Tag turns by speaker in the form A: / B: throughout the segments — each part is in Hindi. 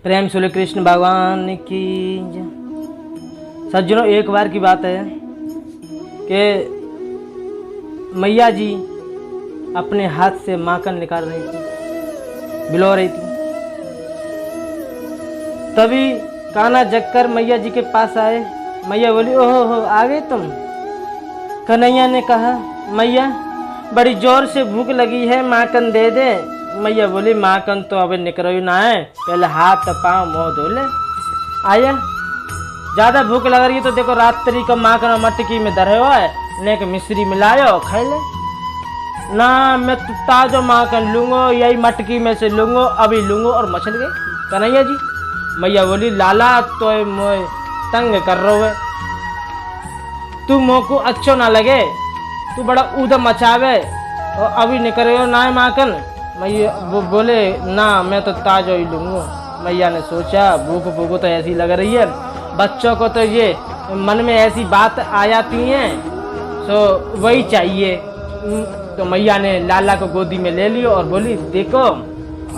A: प्रेम श्री कृष्ण भगवान की जय। सज्जनों, एक बार की बात है कि मैया जी अपने हाथ से माखन निकाल रही थी, बिलो रही थी। तभी कान्हा जगकर मैया जी के पास आए। मैया बोली, ओहो हो, आ गए तुम। कन्हैया ने कहा, मैया बड़ी जोर से भूख लगी है, माखन दे दे। मैया बोली, माखन तो अभी निकल ही ना है, पहले हाथ पाँव मुँह धो ले। आया, ज़्यादा भूख लग रही है तो देखो रात्रि का माखन मटकी में धरे हुआ है, नेक मिश्री मिलायो खाई ले। ना, मैं तो ताजो माखन लूँगो, यही मटकी में से लूँगो, अभी लूँगो। और मचल गए कन्हैया जी। मैया बोली, लाला तो मोए तंग कर रहो है, तू मोह को अच्छो ना लगे, तू बड़ा ऊधम मचावे और अभी निकल हो ना है माखन। मैया वो बोले, ना मैं तो ताजो ही लूँगा। मैया ने सोचा, भूख भूख तो ऐसी लग रही है, बच्चों को तो ये मन में ऐसी बात आ जाती हैं, तो वही चाहिए। तो मैया ने लाला को गोदी में ले लियो और बोली, देखो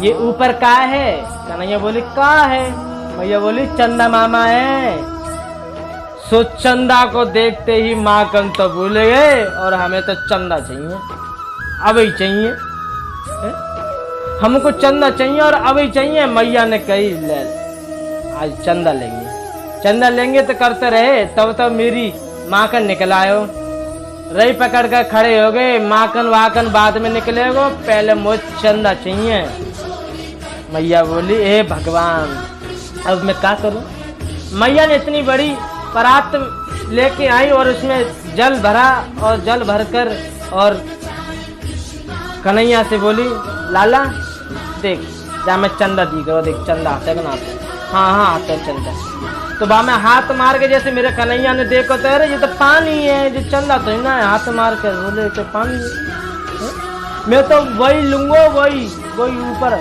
A: ये ऊपर का है। कन्हैया बोली, का है? मैया बोली, चंदा मामा है। सो चंदा को देखते ही माखन तो भूल गए और हमें तो चंदा चाहिए, अभी चाहिए, हमको चंदा चाहिए और अभी चाहिए। मैया ने कही, ले आज चंदा लेंगे, चंदा लेंगे तो करते रहे, तब तो मेरी माखन निकल आयो। रही पकड़ कर खड़े हो गए, माखन वाखन बाद में निकलेगो, पहले मुझे चंदा चाहिए। मैया बोली, हे भगवान, अब मैं क्या करूं? मैया ने इतनी बड़ी परात लेके आई और उसमें जल भरा और जल भरकर और कन्हैया से बोली, लाला देख, जा मैं चंदा दी करो, देख चंदा आता है ना? हाँ हाँ आता है चंदा। तो बा मैं हाथ मार के, जैसे मेरे कन्हैया ने देखो तो अरे ये तो पानी है, जो चंदा तो ना है। हाथ मार कर बोले, तो पानी है, मैं तो वही लूंगो, वही ऊपर।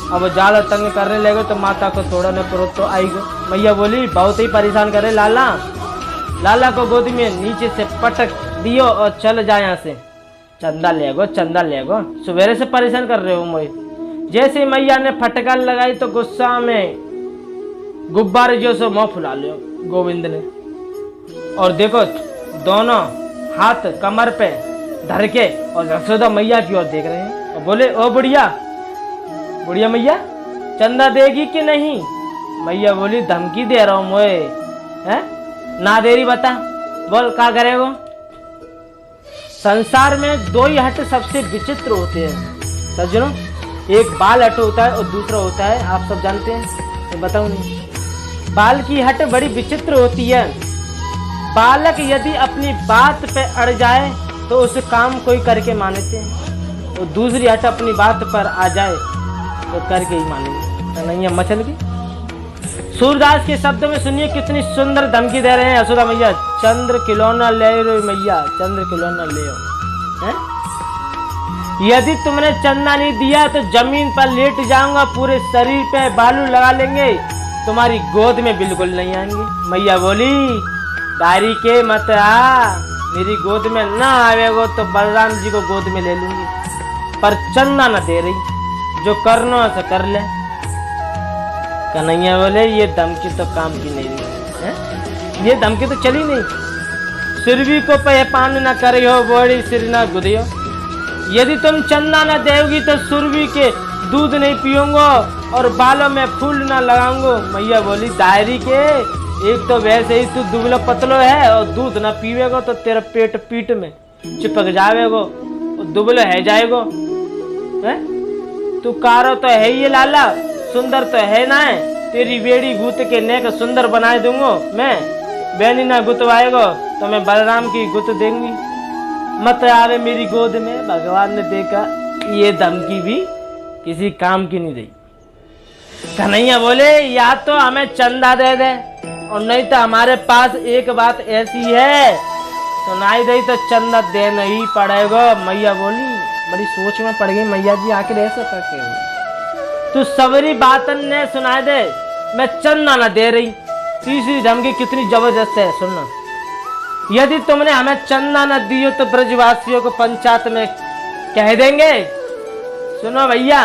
A: अब ज्यादा तंग करने लगे तो माता को थोड़ा न करो तो आई गो। मैया बोली, बहुत ही परेशान करे लाला। लाला को गोदी में नीचे से पटक दियो और चल जाए यहाँ से, चंदा ले गो, चंदा ले गो, सवेरे से परेशान कर रहे हो मुझे। जैसे मैया ने फटकार लगाई तो गुस्सा में गुब्बारे जो सो मुँह फुला लियो गोविंद ने। और देखो दोनों हाथ कमर पे धर के और यशोदा मैया की ओर देख रहे हैं और बोले, ओ बुढ़िया, बुढ़िया मैया चंदा देगी कि नहीं? मैया बोली, धमकी दे रहा हूँ मोए, है ना दे रही, बता बोल क्या करेगो? संसार में दो ही हट सबसे विचित्र होते हैं सज्जनों, एक बाल हट होता है और दूसरा होता है, आप सब जानते हैं, तो बताऊं नहीं। बाल की हट बड़ी विचित्र होती है। बालक यदि अपनी बात पे अड़ जाए तो उस काम कोई करके मानते हैं, और दूसरी हट अपनी बात पर आ जाए तो करके ही मानेंगे। कन्हैया मचल गई। सूरदास के शब्द में सुनिए कितनी सुंदर धमकी दे रहे हैं यशोदा मैया। चंद्र खिलौना ले रो मैया, चंद्र खिलौना ले आओ। यदि तुमने चंदा नहीं दिया तो जमीन पर लेट जाऊंगा, पूरे शरीर पे बालू लगा लेंगे, तुम्हारी गोद में बिल्कुल नहीं आएंगे। मैया बोली, दारी के मत आ, मेरी गोद में ना आवेगो तो बलराम जी को गोद में ले लूंगी, पर चंदा न दे रही, जो करना है तो कर ले। कन्हैया बोले, ये धमकी तो काम की नहीं रही, ये धमकी तो चली नहीं। सुरभि को पहचान न करे हो, बड़ी सिर न गुदियो। यदि तुम चंदा न देगी तो सुरभि के दूध नहीं पीऊंगा और बालों में फूल न लगाऊंगा। मैया बोली, दायरी के, एक तो वैसे ही तू दुबला पतलो है और दूध न पीवेगो तो तेरा पेट पीठ में चिपक जावेगो और दुबला है जाएगो। तू कारो तो है ये लाला, सुंदर तो है ना है, तेरी बेड़ी गूत के नेक सुंदर बनाए दूंगा मैं। बैनी ना गुतवाएगो तो मैं बलराम की गुत देंगी, मत आवे मेरी गोद में। भगवान ने देखा ये धमकी भी किसी काम की नहीं रही। कन्हैया बोले, या तो हमें चंदा दे दे और नहीं तो हमारे पास एक बात ऐसी है, सुनाई दे तो चंदा देना ही पड़ेगा। मैया बोली, बड़ी सोच में पड़ गई मैया जी, आखिर ऐसा करके तू सबरी बातन ने सुनाई दे, मैं चंदा न दे रही। तीसरी धमकी कितनी जबरदस्त है, सुनना। यदि तुमने हमें चंदा न दियो तो ब्रजवासियों को पंचायत में कह देंगे, सुनो भैया,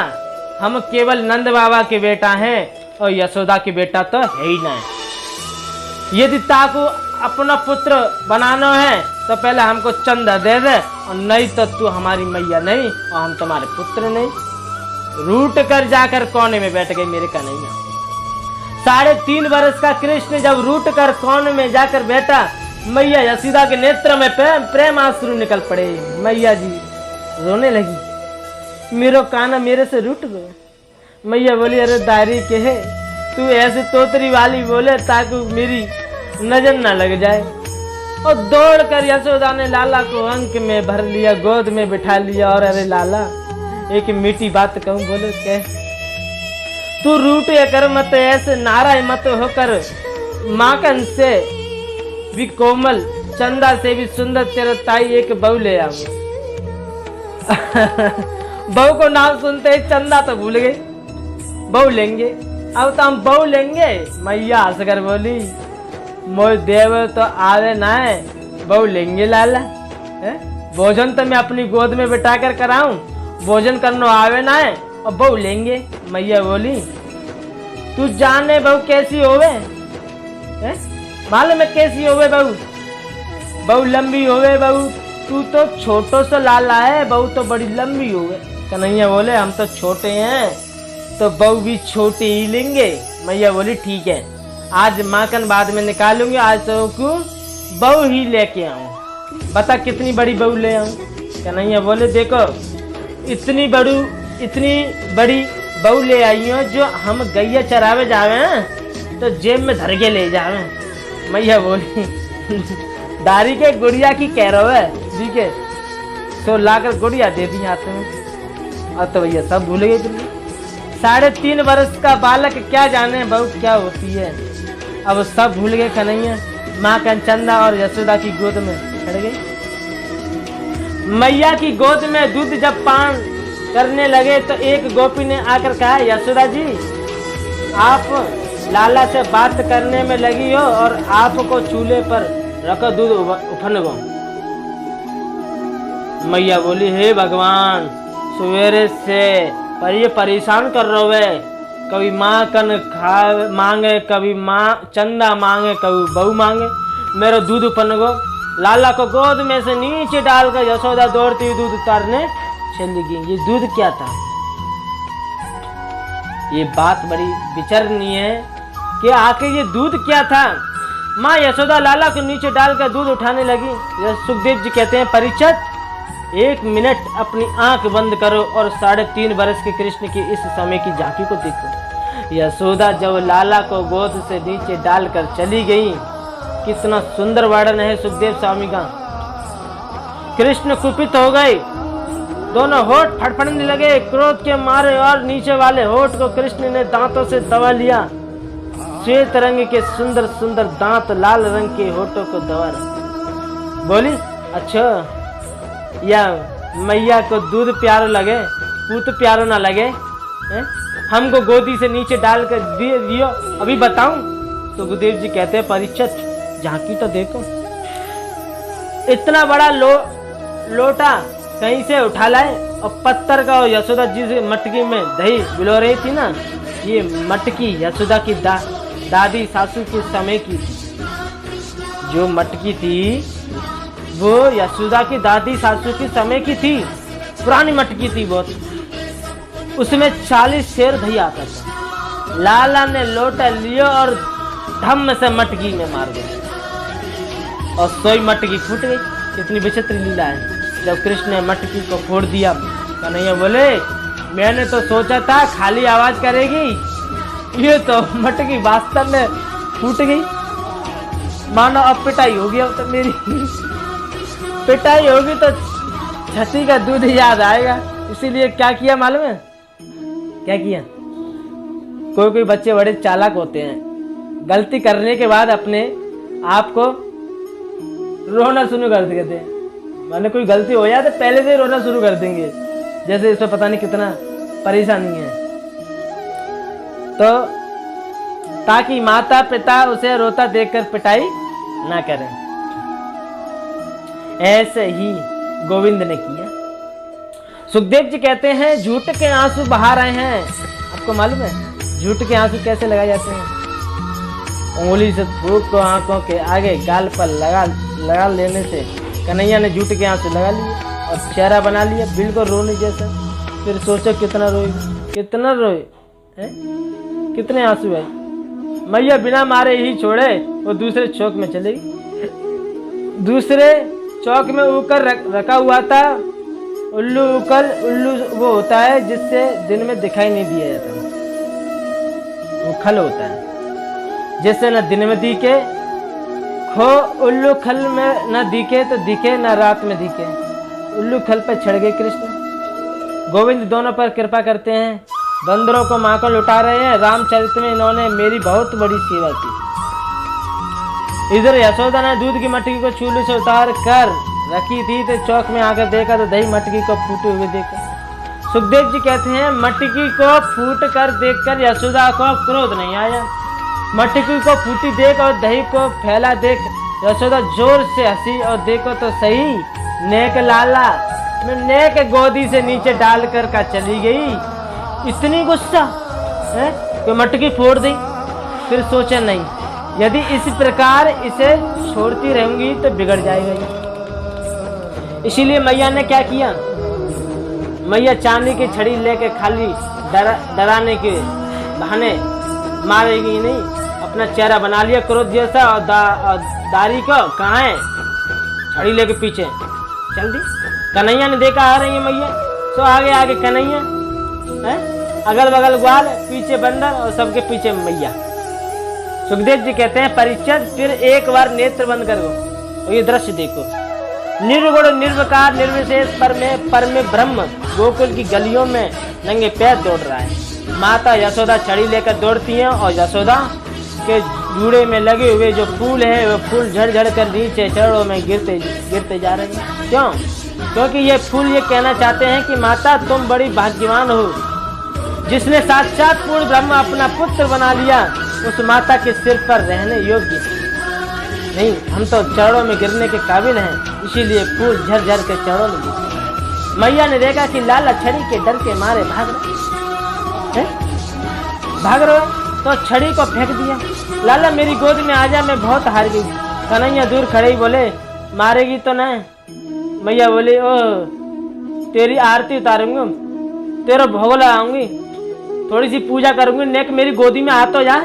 A: हम केवल नंद बाबा के बेटा हैं और यशोदा की बेटा तो है ही ना। यदि ताकू अपना पुत्र बनाना है तो पहले हमको चंदा दे दे, और नहीं तो तू हमारी मैया नहीं और हम तुम्हारे पुत्र नहीं। रूट कर जाकर कोने में बैठ गई मेरे कन्हैया। 3.5 वर्ष का कृष्ण जब रूट कर कोने में जाकर बैठा, मैया यशोदा के नेत्र में प्रेम आंसू निकल पड़े। मैया जी रोने लगी, मेरो काना मेरे से रूठ गए। मैया बोली, अरे दारी के है, तू ऐसे तोतरी वाली बोले ताकि मेरी नजर ना लग जाए। और दौड़कर यशोदा ने लाला को अंक में भर लिया, गोद में बिठा लिया, और अरे लाला एक मीठी बात कहूं, बोले क्या? तू रूठे कर मत, ऐसे नाराज मत होकर, माखन से भी कोमल, चंदा से भी सुंदर तेरा ताई एक बहू ले आऊं। बहू को नाम सुनते ही चंदा तो भूल गई, बहू लेंगे, अब तो हम बहू लेंगे। मैया हंसकर बोली, मोर देव तो आवे ना है, बहू लेंगे लाला है? भोजन तो मैं अपनी गोद में बिठा कर कराऊं, भोजन करना आवे ना है और बहू लेंगे। मैया बोली, तू जाने बहू कैसी होवे है? मालूम है कैसी होवे बहू? बहू लंबी होवे बहू, तू तो छोटो सा लाला है, बहू तो बड़ी लंबी होवे। कन्हैया बोले, हम तो छोटे हैं तो बहू भी छोटी ही लेंगे। मैया बोली, ठीक है, आज माखन बाद में निकालूंगी, आज तो बहू ही लेके आऊं। बता कितनी बड़ी बहू ले आऊं? कन्हैया बोले, देखो इतनी बड़ी बहू ले आई हो जो हम गैया चरावे जावे हैं तो जेब में धर के ले जावे। मैया बोली, दारी के गुड़िया की कह रहा है, ठीक है, सो लाकर गुड़िया दे दी हाथ में। और तो भैया सब भूल गए। 3.5 वर्ष का बालक क्या जाने बहू क्या होती है, अब सब भूल गए। कन्हैया माँ कंचंदा और यशोदा की गोद में खड़ गई। मैया की गोद में दूध जब पान करने लगे तो एक गोपी ने आकर कहा, यशोदा जी आप लाला से बात करने में लगी हो और आपको चूल्हे पर रखो दूध उफन गो। मैया बोली, हे भगवान, सवेरे से पर ये परेशान कर रहे है, कभी माँ कन खा मांगे, कभी माँ चंदा मांगे, कभी बहू मांगे, मेरा दूध उफन गो। लाला को गोद में से नीचे डालकर यशोदा दौड़ती हुई दूध उतारने चली गई। ये दूध क्या था? ये बात बड़ी विचारणीय है कि आखिर ये दूध क्या था। माँ यशोदा लाला को नीचे डालकर दूध उठाने लगी। सुखदेव जी कहते हैं, परीक्षित 1 मिनट अपनी आंख बंद करो और 3.5 वर्ष के कृष्ण की इस समय की झांकी को देखो। यशोदा जब लाला को गोद से नीचे डालकर चली गई, कितना सुंदर वर्णन है सुखदेव स्वामी का। कृष्ण कुपित हो गए, दोनों होठ फड़फड़ने लगे क्रोध के मारे, और नीचे वाले होठ को कृष्ण ने दांतों से दबा लिया। श्वेत रंग के सुंदर सुंदर दांत लाल रंग के होठों को दबा रहे। बोली, अच्छा या मैया को दूध प्यारो लगे, पूत प्यारो ना लगे है? हमको गोदी से नीचे डालकर दियो, अभी बताऊं? सुखदेव जी कहते हैं, परीक्षित झांकी तो देखो, इतना बड़ा लोटा कहीं से उठा लाए और पत्थर का। यशोदा जी से मटकी में दही बिलो रही थी ना, ये मटकी यशोदा की दादी सासू के समय की थी। जो मटकी थी वो यशोदा की दादी सासू के समय की थी, पुरानी मटकी थी बहुत। उसमें 40 सेर दही आता था। लाला ने लोटा लिया और धम्म से मटकी में मार दिया और सोई मटकी फूट गई। कितनी विचित्र लीला है। जब कृष्ण ने मटकी को फोड़ दिया, कन्हैया बोले, मैंने तो सोचा था खाली आवाज करेगी, ये तो मटकी वास्तव में फूट गई। मानो अब पिटाई होगी, अब तो मेरी पिटाई होगी तो छठी का दूध याद आएगा। इसीलिए क्या किया मालूम है? क्या किया? कोई बच्चे बड़े चालाक होते हैं, गलती करने के बाद अपने आप को रोना शुरू कर देते हैं। माने कोई गलती हो जाए तो पहले से रोना शुरू कर देंगे, जैसे इसमें पता नहीं कितना परेशानी है। तो ताकि माता पिता उसे रोता देखकर पिटाई ना करें। ऐसे ही गोविंद ने किया। सुखदेव जी कहते हैं, झूठ के आंसू बहा रहे हैं। आपको मालूम है झूठ के आंसू कैसे लगाए जाते हैं? उंगली से थूक को आंखों के आगे गाल पर लगा लेने से कन्हैया ने झूठ के आंसू लगा लिए और चेहरा बना लिया बिल्कुल रोने जैसा। फिर सोचो कितना रोए हैं? कितने आंसू है। मैया बिना मारे ही छोड़े वो दूसरे चौक में चले गई। दूसरे चौक में उकर रखा हुआ था उल्लू वो होता है जिससे दिन में दिखाई नहीं दिया जाता, वो खल होता है जिससे न दिन में दिखे खो। उल्लू खल में न दिखे तो दिखे न रात में दिखे। उल्लू खल पर चढ़ गए कृष्ण। गोविंद दोनों पर कृपा करते हैं, बंदरों को माखन लुटा रहे हैं। रामचरित में इन्होंने मेरी बहुत बड़ी सेवा की। इधर यशोदा ने दूध की मटकी को चूल्हे से उतार कर रखी थी तो चौक में आकर देखा तो दही मटकी को फूटे हुए देखा। सुखदेव जी कहते हैं मटकी को फूट कर देखकर यशोदा को क्रोध नहीं आया। मटकी को फूटी देख और दही को फैला देख यशोदा जोर से हंसी और देखो तो सही नेक लाला में नेक गोदी से नीचे डालकर का चली गई। इतनी गुस्सा है कि मटकी फोड़ दी। फिर सोचा नहीं यदि इस प्रकार इसे छोड़ती रहूंगी तो बिगड़ जाएगा। इसीलिए मैया ने क्या किया, मैया चांदी की छड़ी लेके खाली डराने के बहाने मारेगी नहीं, अपना चेहरा बना लिया क्रोध जैसा और दारी को कहाँ है छड़ी लेके पीछे चल दी। कन्हैया ने देखा आ रही है मैया, तो आगे आगे कन्हैया है, अगल बगल ग्वाल, पीछे बंदर और सबके पीछे मैया। सुखदेव जी कहते हैं परिचय फिर एक बार नेत्र बंद करो तो ये दृश्य देखो। निर्गुण निर्विकार निर्विशेष पर में ब्रह्म गोकुल की गलियों में नंगे पैर दौड़ रहा है। माता यशोदा छड़ी लेकर दौड़ती हैं और यशोदा के जूड़े में लगे हुए जो फूल है वो फूल झड़ झड़ कर नीचे चरणों में गिरते जा रहे हैं। क्यों? क्योंकि ये फूल ये कहना चाहते हैं कि माता तुम बड़ी भाग्यवान हो, जिसने साक्षात पूर्ण ब्रह्म अपना पुत्र बना लिया। उस माता के सिर पर रहने योग्य नहीं, हम तो चरणों में गिरने के काबिल हैं, इसीलिए फूल झर झर के चरणों में गिरते। मैया ने देखा कि लाला छड़ी के डर के मारे भाग रहे तो छड़ी को फेंक दिया। लाला मेरी गोद में आ जा, मैं बहुत हार गई। कन्हैया दूर खड़े ही बोले मारेगी तो नहीं? मैया बोली ओ तेरी आरती उतारूंगी, तेरा भोग लगाऊंगी, थोड़ी सी पूजा करूंगी, नेक मेरी गोदी में आ तो जा।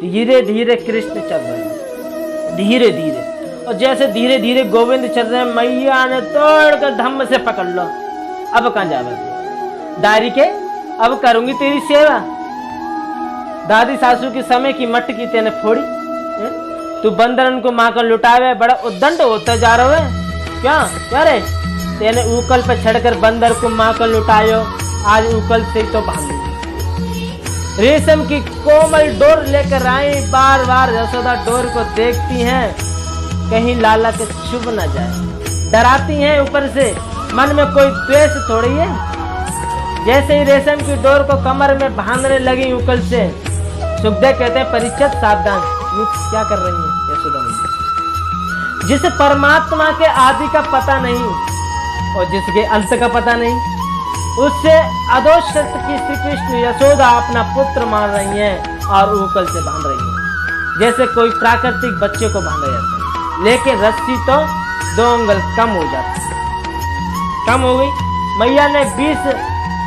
A: धीरे धीरे कृष्ण चल रहे, धीरे धीरे, और जैसे धीरे धीरे गोविंद चल रहे हैं मैया ने तोड़ कर धम्म से पकड़ लो। अब कहाँ जावे दारी के, अब करूंगी तेरी सेवा। दादी सासू के समय की मटकी तेने फोड़ी, तू बंदरन को माकर लुटावे, बड़ा उद्दंड होता जा रहा है। क्या रे तेने ऊकल पे चढ़कर बंदर को माकर लुटायो, आज ऊकल से तो भाग। रेशम की कोमल डोर लेकर आई, बार बार यशोदा डोर को देखती हैं कहीं लाला के छुप न जाए, डराती हैं ऊपर से, मन में कोई द्वेष थोड़ी है। जैसे ही रेशम की डोर को कमर में बांधने लगी उकल से, सुखदेव कहते हैं परिचित सावधान, क्या कर रही है यशोदा मैया? जिसे परमात्मा के आदि का पता नहीं और जिसके अंत का पता नहीं, उससे अदोष की श्री कृष्ण यशोदा अपना पुत्र मान रही हैं और उकल से बांध रही हैं, जैसे कोई प्राकृतिक बच्चे को बांधा जाता है। लेकिन रस्सी तो 2 अंगुल कम हो जाती, कम हो गई। मैया ने 20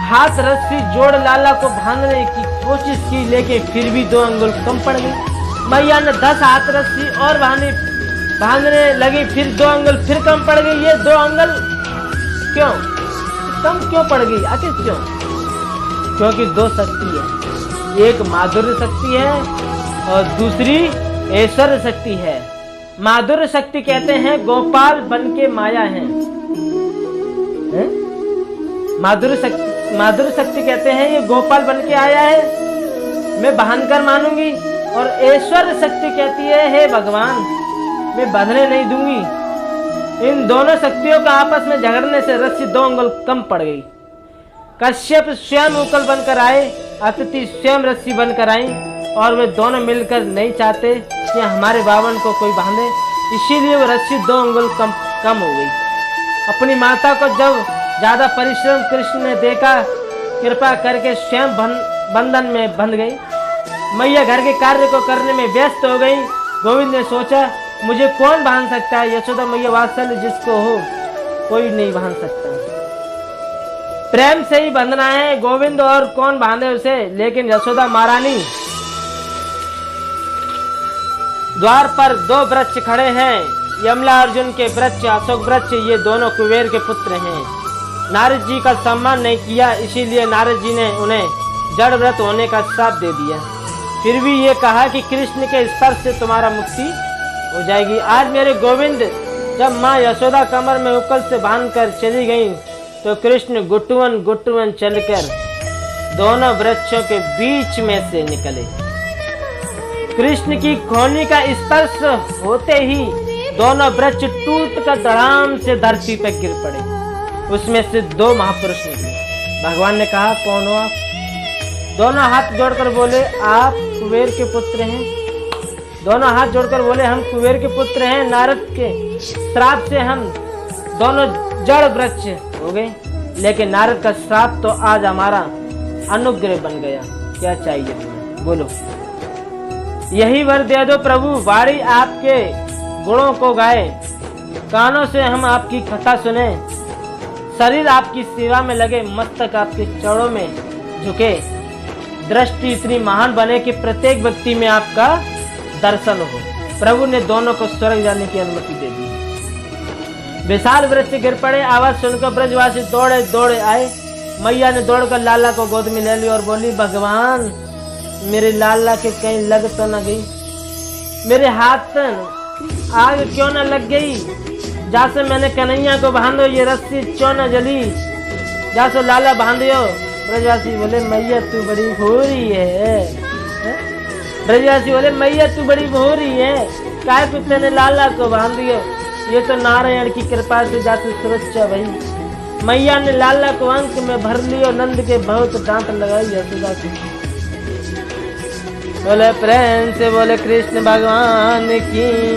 A: हाथ रस्सी जोड़ लाला को बांधने की कोशिश की, लेकिन फिर भी 2 अंगुल कम पड़ गई। मैया ने 10 हाथ रस्सी और बांधने लगी, फिर 2 अंगुल फिर कम पड़ गई। ये 2 अंगुल क्यों कम क्यों पड़ गई? आखिर क्यों? क्योंकि 2 शक्ति है, एक माधुर्य शक्ति है और दूसरी ऐश्वर्य शक्ति है। माधुर्य शक्ति कहते हैं गोपाल बन के माया है, माधुर्य शक्ति कहते हैं ये गोपाल बन के आया है, मैं बहन कर मानूंगी। और ऐश्वर्य शक्ति कहती है हे भगवान मैं बंधने नहीं दूंगी। इन दोनों शक्तियों का आपस में झगड़ने से रस्सी 2 अंगुल कम पड़ गई। कश्यप स्वयं उकल बनकर आए, अतिथि स्वयं रस्सी बनकर आई, और वे दोनों मिलकर नहीं चाहते कि हमारे बावन को कोई बांधे, इसीलिए वो रस्सी 2 अंगुल कम हो गई। अपनी माता को जब ज्यादा परिश्रम कृष्ण ने देखा, कृपा करके स्वयं बंधन में बंध गई। मैया घर के कार्य को करने में व्यस्त हो गई। गोविंद ने सोचा मुझे कौन बांध सकता है। यशोदा मैया वात्सल्य जिसको हो कोई नहीं बांध सकता, प्रेम से ही बंधना है गोविंद, और कौन बांधे उसे। लेकिन यशोदा महारानी द्वार पर 2 वृक्ष खड़े हैं, यमला अर्जुन के वृक्ष, अशोक वृक्ष, ये दोनों कुबेर के पुत्र हैं। नारद जी का सम्मान नहीं किया, इसीलिए नारद जी ने उन्हें जड़ व्रत होने का श्राप दे दिया। फिर भी ये कहा कि कृष्ण के स्पर्श से तुम्हारा मुक्ति हो जाएगी। आज मेरे गोविंद जब माँ यशोदा कमर में उकल से बांधकर चली गई तो कृष्ण गुटुवन गुटुवन चलकर दोनों वृक्षों के बीच में से निकले। कृष्ण की खोनी का स्पर्श होते ही दोनों वृक्ष टूटकर धड़ाम से धरती पर गिर पड़े। उसमें से 2 महापुरुष निकले। भगवान ने कहा कौन हो आप? दोनों हाथ जोड़कर बोले आप कुबेर के पुत्र हैं। दोनों हाथ जोड़कर बोले हम कुबेर के पुत्र हैं। नारद के श्राप से हम दोनों जड़ वृक्ष हो गए, लेकिन नारद का श्राप तो आज हमारा अनुग्रह बन गया। क्या चाहिए तुम्हें बोलो। यही वर दे दो प्रभु। वाणी आपके गुणों को गाए, कानों से हम आपकी कथा सुने, शरीर आपकी सेवा में लगे, मस्तक आपके चरणों में झुके, दृष्टि इतनी महान बने कि प्रत्येक व्यक्ति में आपका दर्शन हो। प्रभु ने दोनों को स्वर्ग जाने की अनुमति दे दी। विशाल वृक्ष गिर पड़े। आवाज सुनकर ब्रजवासी दौड़े दौड़े आए। मैया ने दौड़कर लाला को गोद में ले ली और बोली भगवान मेरे लाला के कहीं लग तो न गई, मेरे हाथ आग क्यों न लग गई, जैसे मैंने कन्हैया को बांधो ये रस्सी क्यों न जली, जैसे लाला बांधियो। ब्रजवासी बोले मैया तू बड़ी भोरी है। ब्रजवासी बोले मैया तू बड़ी भोरी है, काय को तेने लाला को बांध दियो, ये तो नारायण की कृपा से जाती सुरक्षा भाई। मैया ने लाला को अंक में भर लियो, नंद के बहुत डांट लगाई यशोदा की। बोले प्रेम से बोले कृष्ण भगवान की।